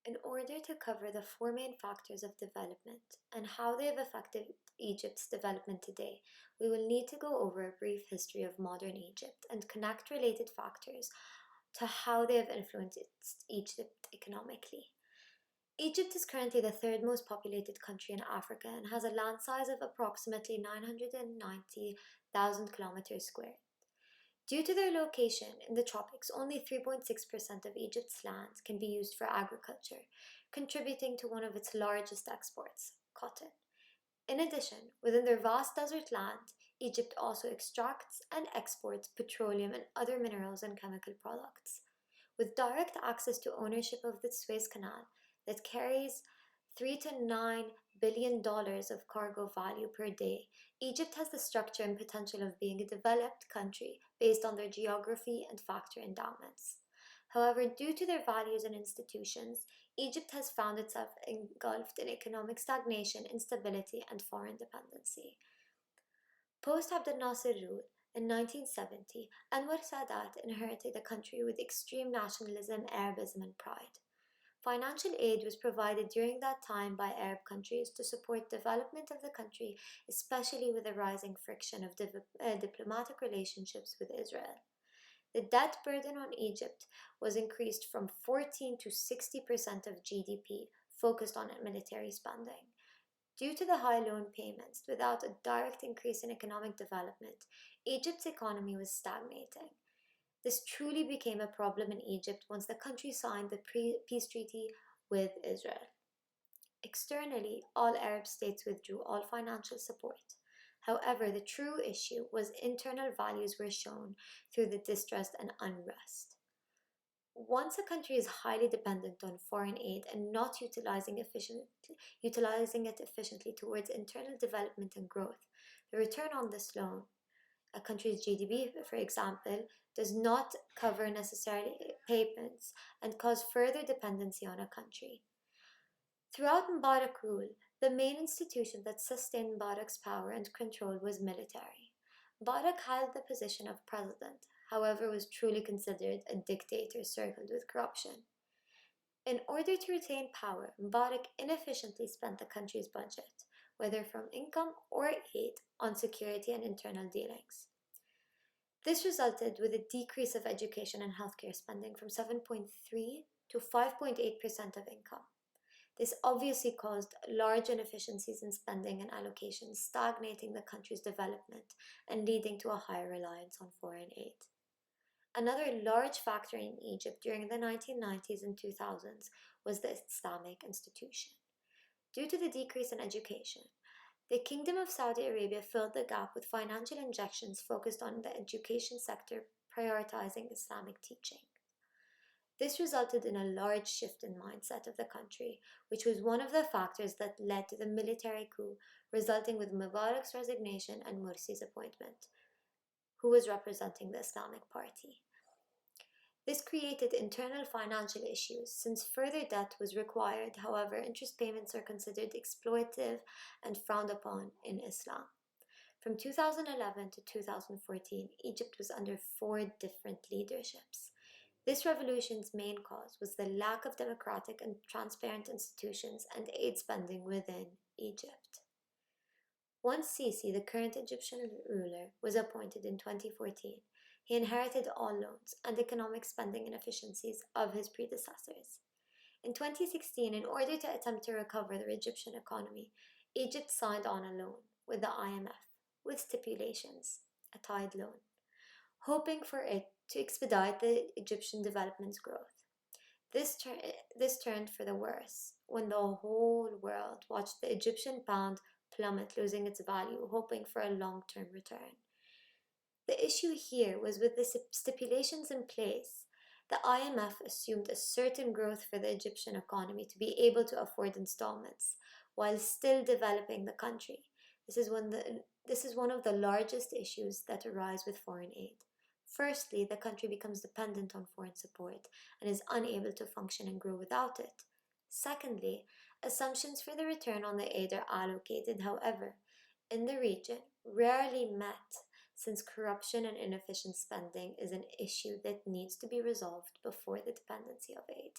In order to cover the four main factors of development and how they have affected Egypt's development today, we will need to go over a brief history of modern Egypt and connect related factors to how they have influenced Egypt economically. Egypt is currently the third most populated country in Africa and has a land size of approximately 990,000 kilometers square. Due to their location in the tropics, only 3.6% of Egypt's land can be used for agriculture, contributing to one of its largest exports, cotton. In addition, within their vast desert land, Egypt also extracts and exports petroleum and other minerals and chemical products. With direct access to ownership of the Suez Canal that carries $3 to $9 billion of cargo value per day, Egypt has the structure and potential of being a developed country based on their geography and factor endowments. However, due to their values and institutions, Egypt has found itself engulfed in economic stagnation, instability, and foreign dependency. Post Abdel Nasser rule in 1970, Anwar Sadat inherited a country with extreme nationalism, Arabism, and pride. Financial aid was provided during that time by Arab countries to support development of the country, especially with the rising friction of diplomatic relationships with Israel. The debt burden on Egypt was increased from 14 to 60% of GDP, focused on military spending. Due to the high loan payments, without a direct increase in economic development, Egypt's economy was stagnating. This truly became a problem in Egypt once the country signed the peace treaty with Israel. Externally, all Arab states withdrew all financial support. However, the true issue was internal values were shown through the distrust and unrest. Once a country is highly dependent on foreign aid and not utilizing it efficiently towards internal development and growth, the return on this loan, a country's GDP, for example, does not cover necessary payments and cause further dependency on a country. Throughout Mubarak rule, the main institution that sustained Mubarak's power and control was military. Mubarak held the position of president, however, was truly considered a dictator circled with corruption. In order to retain power, Mubarak inefficiently spent the country's budget, whether from income or aid, on security and internal dealings. This resulted with a decrease of education and healthcare spending from 7.3 to 5.8% of income. This obviously caused large inefficiencies in spending and allocations, stagnating the country's development and leading to a higher reliance on foreign aid. Another large factor in Egypt during the 1990s and 2000s was the Islamic institution. Due to the decrease in education, the Kingdom of Saudi Arabia filled the gap with financial injections focused on the education sector, prioritizing Islamic teaching. This resulted in a large shift in mindset of the country, which was one of the factors that led to the military coup, resulting with Mubarak's resignation and Morsi's appointment, who was representing the Islamic Party. This created internal financial issues since further debt was required. However, interest payments are considered exploitative and frowned upon in Islam. From 2011 to 2014, Egypt was under four different leaderships. This revolution's main cause was the lack of democratic and transparent institutions and aid spending within Egypt. Once Sisi, the current Egyptian ruler, was appointed in 2014, he inherited all loans and economic spending inefficiencies of his predecessors. In 2016, in order to attempt to recover the Egyptian economy, Egypt signed on a loan with the IMF, with stipulations, a tied loan, hoping for it to expedite the Egyptian development's growth. This turned for the worse when the whole world watched the Egyptian pound plummet, losing its value, hoping for a long-term return. The issue here was with the stipulations in place. The IMF assumed a certain growth for the Egyptian economy to be able to afford installments while still developing the country. This is one of the largest issues that arise with foreign aid. Firstly, the country becomes dependent on foreign support and is unable to function and grow without it. Secondly, assumptions for the return on the aid are allocated, however, in the region, rarely met, since corruption and inefficient spending is an issue that needs to be resolved before the dependency of aid.